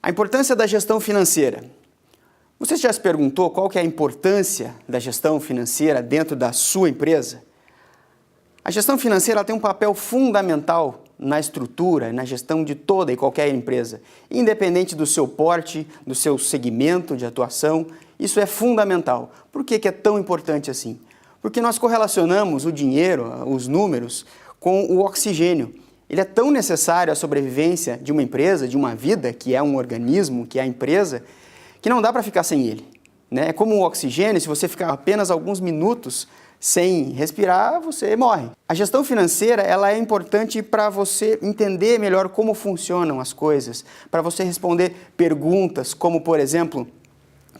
A importância da gestão financeira. Você já se perguntou qual que é a importância da gestão financeira dentro da sua empresa? A gestão financeira tem um papel fundamental na estrutura, na gestão de toda e qualquer empresa, independente do seu porte, do seu segmento de atuação. Isso é fundamental. Por que é tão importante assim? Porque nós correlacionamos o dinheiro, os números, com o oxigênio. Ele é tão necessário à sobrevivência de uma empresa, de uma vida, que é um organismo, que é a empresa, que não dá para ficar sem ele, né? É como o oxigênio, se você ficar apenas alguns minutos sem respirar, você morre. A gestão financeira ela é importante para você entender melhor como funcionam as coisas, para você responder perguntas como, por exemplo,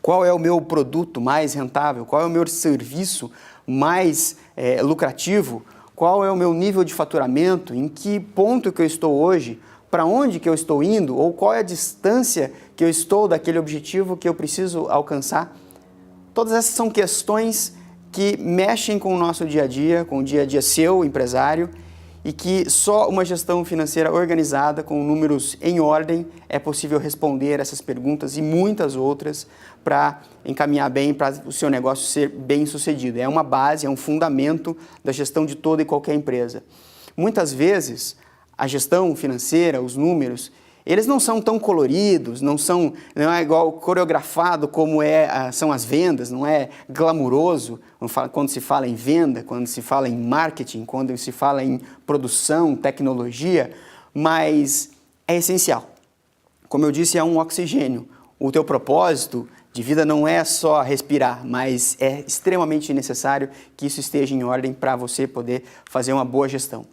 qual é o meu produto mais rentável, qual é o meu serviço mais lucrativo, qual é o meu nível de faturamento, em que ponto que eu estou hoje, para onde que eu estou indo, ou qual é a distância que eu estou daquele objetivo que eu preciso alcançar. Todas essas são questões que mexem com o nosso dia a dia, com o dia a dia seu, empresário, e que só uma gestão financeira organizada, com números em ordem, é possível responder essas perguntas e muitas outras para encaminhar bem, para o seu negócio ser bem sucedido. É uma base, é um fundamento da gestão de toda e qualquer empresa. Muitas vezes, a gestão financeira, os números, eles não são tão coloridos, não é igual coreografado como são as vendas, não é glamuroso quando se fala em venda, quando se fala em marketing, quando se fala em produção, tecnologia, mas é essencial. Como eu disse, é um oxigênio. O teu propósito de vida não é só respirar, mas é extremamente necessário que isso esteja em ordem para você poder fazer uma boa gestão.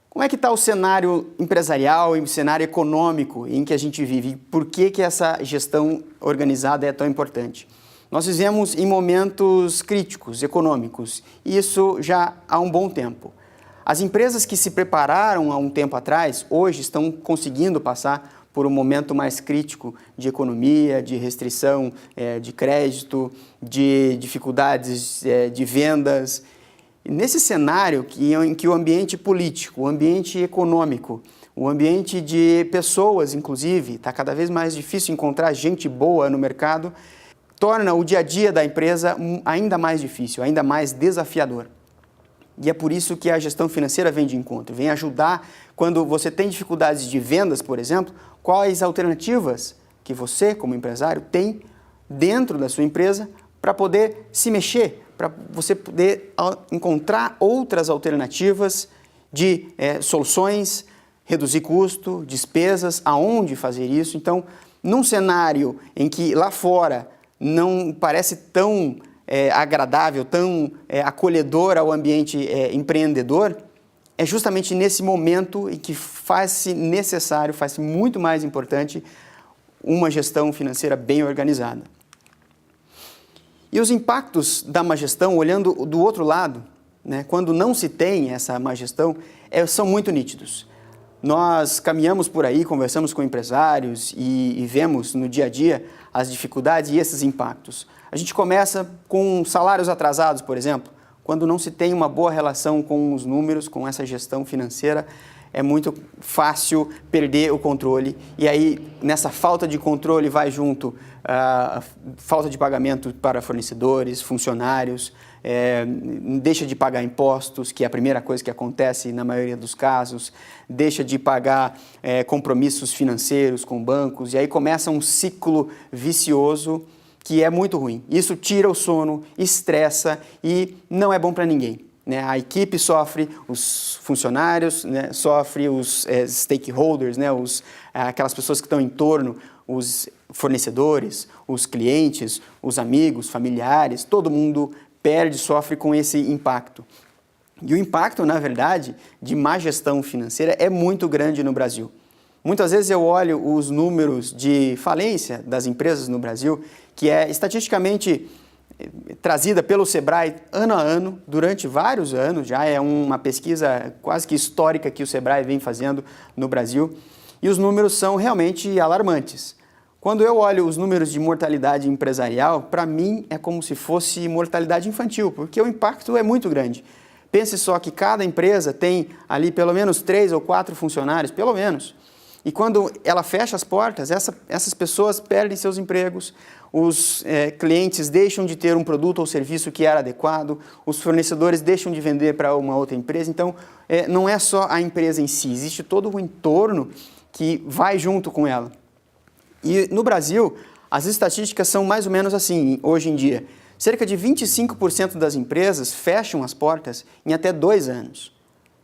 Como é que está o cenário empresarial e o cenário econômico em que a gente vive? Por que essa gestão organizada é tão importante? Nós vivemos em momentos críticos, econômicos, e isso já há um bom tempo. As empresas que se prepararam há um tempo atrás, hoje estão conseguindo passar por um momento mais crítico de economia, de restrição de crédito, de dificuldades de vendas. Nesse cenário em que o ambiente político, o ambiente econômico, o ambiente de pessoas, inclusive, está cada vez mais difícil encontrar gente boa no mercado, torna o dia a dia da empresa ainda mais difícil, ainda mais desafiador. E é por isso que a gestão financeira vem de encontro, vem ajudar quando você tem dificuldades de vendas, por exemplo, quais alternativas que você, como empresário, tem dentro da sua empresa para poder se mexer, para você poder encontrar outras alternativas de soluções, reduzir custo, despesas, aonde fazer isso. Então, num cenário em que lá fora não parece tão agradável, tão acolhedor ao ambiente empreendedor, é justamente nesse momento em que faz-se necessário, faz-se muito mais importante uma gestão financeira bem organizada. E os impactos da má gestão, olhando do outro lado, né, quando não se tem essa má gestão, são muito nítidos. Nós caminhamos por aí, conversamos com empresários e vemos no dia a dia as dificuldades e esses impactos. A gente começa com salários atrasados, por exemplo. Quando não se tem uma boa relação com os números, com essa gestão financeira, é muito fácil perder o controle. E aí, nessa falta de controle, vai junto a falta de pagamento para fornecedores, funcionários, deixa de pagar impostos, que é a primeira coisa que acontece na maioria dos casos, deixa de pagar compromissos financeiros com bancos, e aí começa um ciclo vicioso que é muito ruim. Isso tira o sono, estressa e não é bom para ninguém. Né? A equipe sofre, os funcionários, né, sofrem, os stakeholders, né, aquelas pessoas que estão em torno, os fornecedores, os clientes, os amigos, familiares, todo mundo perde, sofre com esse impacto. E o impacto, na verdade, de má gestão financeira é muito grande no Brasil. Muitas vezes eu olho os números de falência das empresas no Brasil, que é estatisticamente trazida pelo Sebrae ano a ano, durante vários anos, já é uma pesquisa quase que histórica que o Sebrae vem fazendo no Brasil, e os números são realmente alarmantes. Quando eu olho os números de mortalidade empresarial, para mim é como se fosse mortalidade infantil, porque o impacto é muito grande. Pense só que cada empresa tem ali pelo menos 3 ou 4 funcionários, pelo menos. E quando ela fecha as portas, essas pessoas perdem seus empregos, os clientes deixam de ter um produto ou serviço que era adequado, os fornecedores deixam de vender para uma outra empresa. Então, não é só a empresa em si, existe todo o entorno que vai junto com ela. E no Brasil, as estatísticas são mais ou menos assim, hoje em dia. Cerca de 25% das empresas fecham as portas em até 2 anos.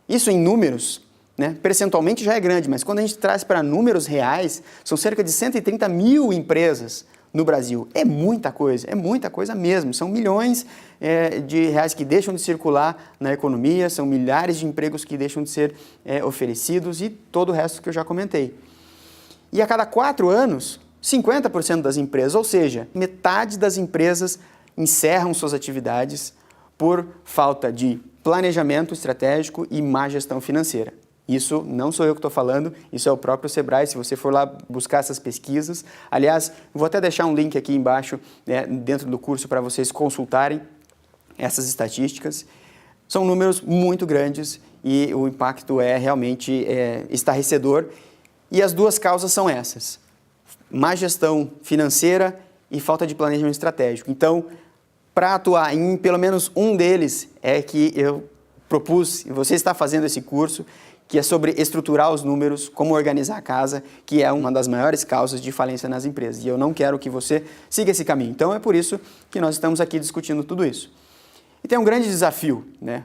Isso em números, né, percentualmente já é grande, mas quando a gente traz para números reais, são cerca de 130 mil empresas no Brasil. É muita coisa mesmo. São milhões de reais que deixam de circular na economia, são milhares de empregos que deixam de ser oferecidos e todo o resto que eu já comentei. E a cada 4 anos, 50% das empresas, ou seja, metade das empresas encerram suas atividades por falta de planejamento estratégico e má gestão financeira. Isso não sou eu que estou falando, isso é o próprio Sebrae, se você for lá buscar essas pesquisas. Aliás, vou até deixar um link aqui embaixo, dentro do curso, para vocês consultarem essas estatísticas. São números muito grandes e o impacto é realmente estarrecedor. E as duas causas são essas: má gestão financeira e falta de planejamento estratégico. Então, para atuar em pelo menos um deles, é que eu propus, e você está fazendo esse curso, que é sobre estruturar os números, como organizar a casa, que é uma das maiores causas de falência nas empresas. E eu não quero que você siga esse caminho. Então, é por isso que nós estamos aqui discutindo tudo isso. E tem um grande desafio, né,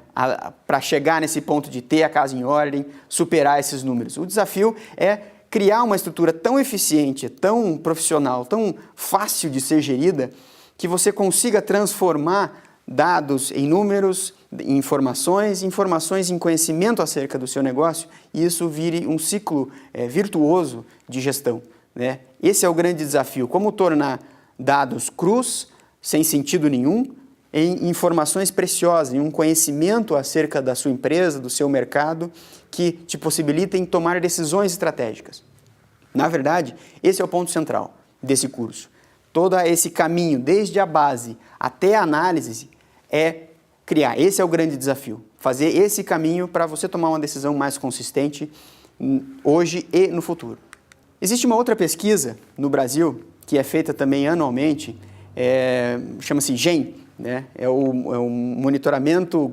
para chegar nesse ponto de ter a casa em ordem, superar esses números. O desafio é criar uma estrutura tão eficiente, tão profissional, tão fácil de ser gerida, que você consiga transformar dados em números, em informações em conhecimento acerca do seu negócio, e isso vire um ciclo virtuoso de gestão, né? Esse é o grande desafio: como tornar dados crus, sem sentido nenhum, em informações preciosas, em um conhecimento acerca da sua empresa, do seu mercado, que te possibilitem tomar decisões estratégicas. Na verdade, esse é o ponto central desse curso. Todo esse caminho, desde a base até a análise, é criar. Esse é o grande desafio. Fazer esse caminho para você tomar uma decisão mais consistente hoje e no futuro. Existe uma outra pesquisa no Brasil, que é feita também anualmente, chama-se GEM, né? É o Monitoramento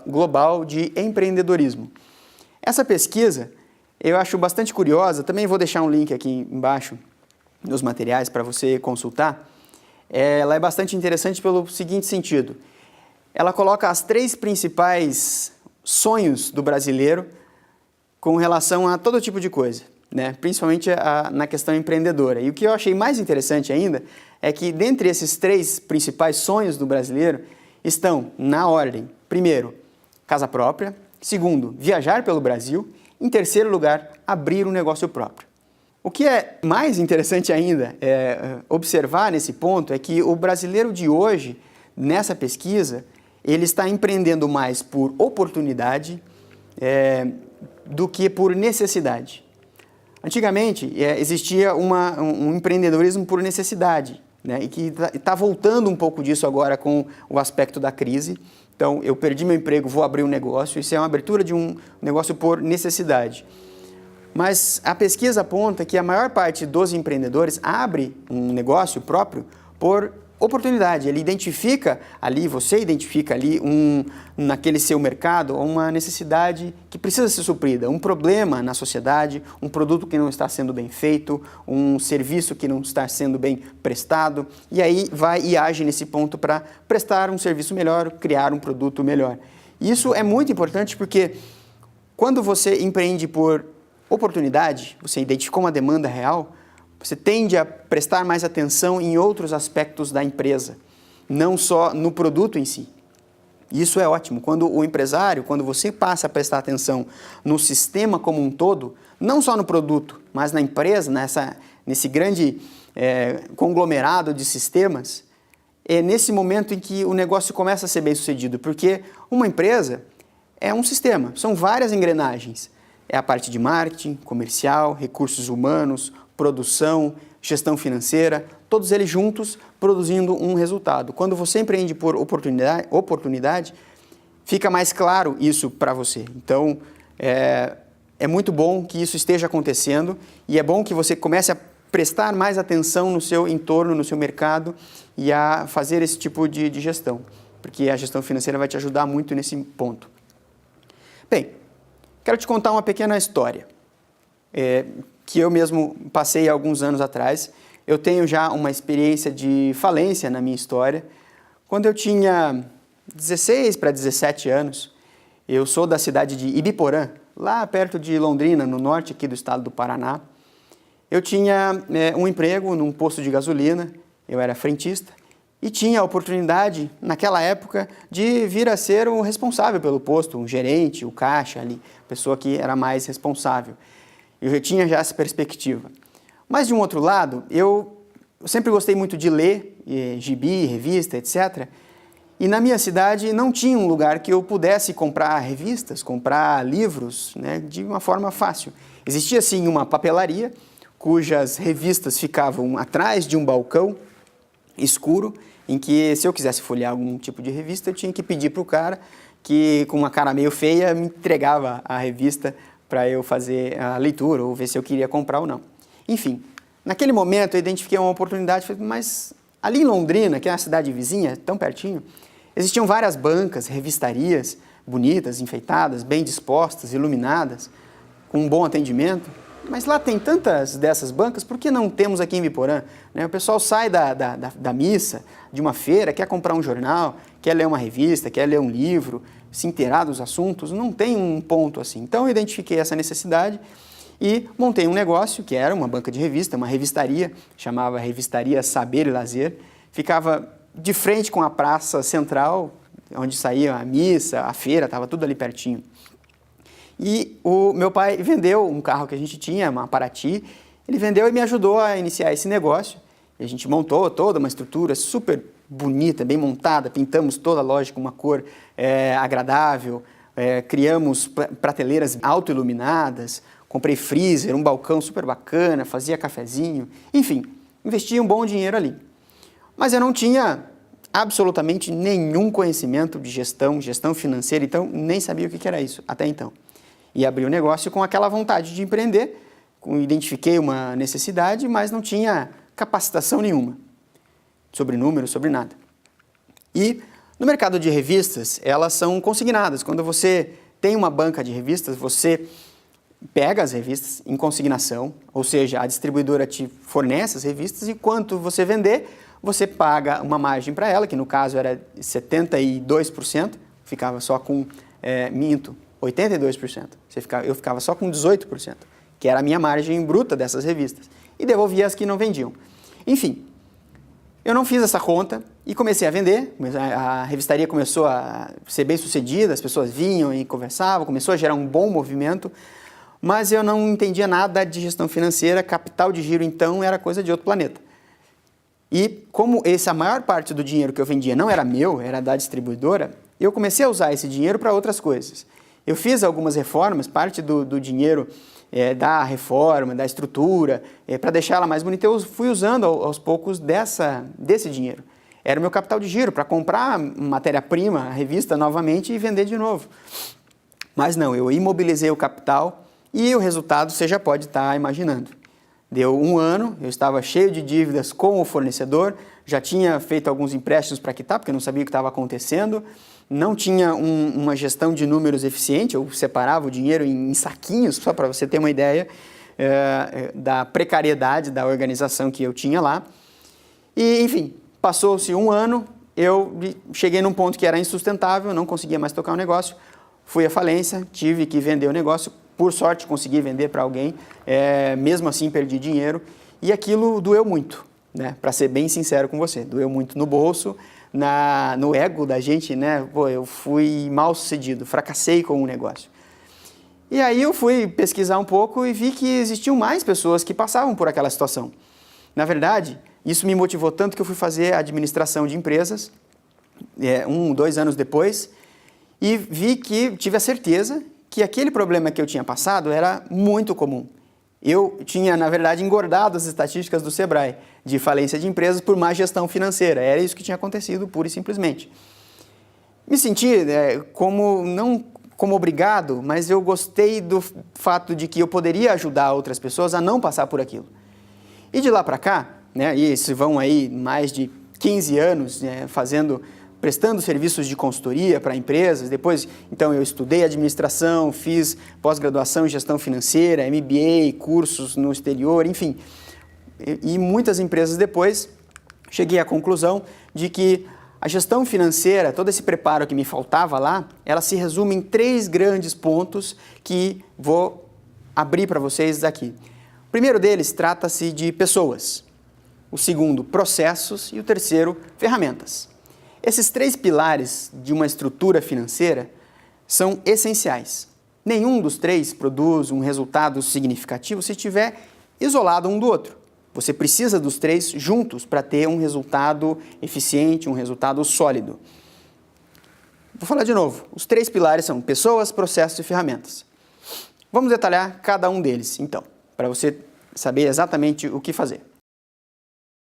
Global de Empreendedorismo. Essa pesquisa eu acho bastante curiosa, também vou deixar um link aqui embaixo nos materiais para você consultar. Ela é bastante interessante pelo seguinte sentido: ela coloca as 3 principais sonhos do brasileiro com relação a todo tipo de coisa, né? Principalmente na questão empreendedora. E o que eu achei mais interessante ainda é que, dentre esses 3 principais sonhos do brasileiro, estão, na ordem: primeiro, casa própria; segundo, viajar pelo Brasil; em terceiro lugar, abrir um negócio próprio. O que é mais interessante ainda observar nesse ponto é que o brasileiro de hoje, nessa pesquisa, ele está empreendendo mais por oportunidade do que por necessidade. Antigamente, existia um empreendedorismo por necessidade, né, e que está voltando um pouco disso agora com o aspecto da crise. Então, eu perdi meu emprego, vou abrir um negócio. Isso é uma abertura de um negócio por necessidade. Mas a pesquisa aponta que a maior parte dos empreendedores abre um negócio próprio por oportunidade. Ele identifica ali, você identifica ali naquele seu mercado uma necessidade que precisa ser suprida, um problema na sociedade, um produto que não está sendo bem feito, um serviço que não está sendo bem prestado, e aí vai e age nesse ponto para prestar um serviço melhor, criar um produto melhor. Isso é muito importante porque quando você empreende por oportunidade, você identificou uma demanda real, você tende a prestar mais atenção em outros aspectos da empresa, não só no produto em si. Isso é ótimo. Quando o empresário, quando você passa a prestar atenção no sistema como um todo, não só no produto, mas na empresa, nesse grande conglomerado de sistemas, é nesse momento em que o negócio começa a ser bem sucedido, porque uma empresa é um sistema, são várias engrenagens. É a parte de marketing, comercial, recursos humanos, produção, gestão financeira, todos eles juntos produzindo um resultado. Quando você empreende por oportunidade, fica mais claro isso para você. Então, é é muito bom que isso esteja acontecendo e é bom que você comece a prestar mais atenção no seu entorno, no seu mercado e a fazer esse tipo de gestão, porque a gestão financeira vai te ajudar muito nesse ponto. Bem, quero te contar uma pequena história que eu mesmo passei há alguns anos atrás. Eu tenho já uma experiência de falência na minha história. Quando eu tinha 16 para 17 anos, eu sou da cidade de Ibiporã, lá perto de Londrina, no norte aqui do estado do Paraná. Eu tinha um emprego num posto de gasolina, eu era frentista, e tinha a oportunidade, naquela época, de vir a ser o responsável pelo posto, um gerente, o caixa ali, a pessoa que era mais responsável. Eu já tinha essa perspectiva. Mas, de um outro lado, eu sempre gostei muito de ler, gibi, revista, etc., e na minha cidade não tinha um lugar que eu pudesse comprar revistas, comprar livros, né, de uma forma fácil. Existia, sim, uma papelaria, cujas revistas ficavam atrás de um balcão escuro, em que, se eu quisesse folhear algum tipo de revista, eu tinha que pedir para o cara que, com uma cara meio feia, me entregava a revista para eu fazer a leitura ou ver se eu queria comprar ou não. Enfim, naquele momento eu identifiquei uma oportunidade, mas ali em Londrina, que é uma cidade vizinha, tão pertinho, existiam várias bancas, revistarias bonitas, enfeitadas, bem dispostas, iluminadas, com um bom atendimento. Mas lá tem tantas dessas bancas, por que não temos aqui em Ibiporã? O pessoal sai da missa, de uma feira, quer comprar um jornal, quer ler uma revista, quer ler um livro, se inteirar dos assuntos, não tem um ponto assim. Então eu identifiquei essa necessidade e montei um negócio que era uma banca de revista, uma revistaria, chamava Revistaria Saber e Lazer, ficava de frente com a praça central, onde saía a missa, a feira, estava tudo ali pertinho. E o meu pai vendeu um carro que a gente tinha, uma Paraty, ele vendeu e me ajudou a iniciar esse negócio. E a gente montou toda uma estrutura super bonita, bem montada, pintamos toda a loja com uma cor agradável, criamos prateleiras auto-iluminadas, comprei freezer, um balcão super bacana, fazia cafezinho, enfim, investi um bom dinheiro ali. Mas eu não tinha absolutamente nenhum conhecimento de gestão financeira, então nem sabia o que era isso até então. E abri o negócio com aquela vontade de empreender, identifiquei uma necessidade, mas não tinha capacitação nenhuma sobre números, sobre nada. E no mercado de revistas, elas são consignadas. Quando você tem uma banca de revistas, você pega as revistas em consignação, ou seja, a distribuidora te fornece as revistas e quanto você vender, você paga uma margem para ela, que no caso era 72%, ficava só com 82%. Eu ficava só com 18%, que era a minha margem bruta dessas revistas, e devolvia as que não vendiam. Enfim, eu não fiz essa conta e comecei a vender, a revistaria começou a ser bem sucedida, as pessoas vinham e conversavam, começou a gerar um bom movimento, mas eu não entendia nada de gestão financeira, capital de giro então era coisa de outro planeta. E como a maior parte do dinheiro que eu vendia não era meu, era da distribuidora, eu comecei a usar esse dinheiro para outras coisas. Eu fiz algumas reformas, parte do dinheiro da reforma, da estrutura, para deixar ela mais bonita, eu fui usando aos poucos desse dinheiro. Era o meu capital de giro, para comprar matéria-prima, a revista novamente e vender de novo. Mas não, eu imobilizei o capital e o resultado você já pode estar imaginando. Deu um ano, eu estava cheio de dívidas com o fornecedor, já tinha feito alguns empréstimos para quitar, porque eu não sabia o que estava acontecendo, não tinha uma gestão de números eficiente, eu separava o dinheiro em saquinhos, só para você ter uma ideia da precariedade da organização que eu tinha lá. E, enfim, passou-se um ano, eu cheguei num ponto que era insustentável, não conseguia mais tocar o negócio, fui à falência, tive que vender o negócio, por sorte consegui vender para alguém, mesmo assim perdi dinheiro, e aquilo doeu muito, né? Para ser bem sincero com você, doeu muito no bolso, no ego da gente, né? Pô, eu fui mal sucedido, fracassei com o negócio. E aí eu fui pesquisar um pouco e vi que existiam mais pessoas que passavam por aquela situação. Na verdade, isso me motivou tanto que eu fui fazer administração de empresas, 2 anos depois, e tive a certeza que aquele problema que eu tinha passado era muito comum. Eu tinha, na verdade, engordado as estatísticas do Sebrae de falência de empresas por má gestão financeira. Era isso que tinha acontecido, pura e simplesmente. Me senti como não como obrigado, mas eu gostei do fato de que eu poderia ajudar outras pessoas a não passar por aquilo. E de lá para cá, né, e se vão aí mais de 15 anos, né, prestando serviços de consultoria para empresas. Depois, então, eu estudei administração, fiz pós-graduação em gestão financeira, MBA, cursos no exterior, enfim. E muitas empresas depois, cheguei à conclusão de que a gestão financeira, todo esse preparo que me faltava lá, ela se resume em 3 grandes pontos que vou abrir para vocês aqui. O primeiro deles trata-se de pessoas, o segundo, processos e o terceiro, ferramentas. Esses 3 pilares de uma estrutura financeira são essenciais. Nenhum dos 3 produz um resultado significativo se estiver isolado um do outro. Você precisa dos 3 juntos para ter um resultado eficiente, um resultado sólido. Vou falar de novo. Os 3 pilares são pessoas, processos e ferramentas. Vamos detalhar cada um deles, então, para você saber exatamente o que fazer.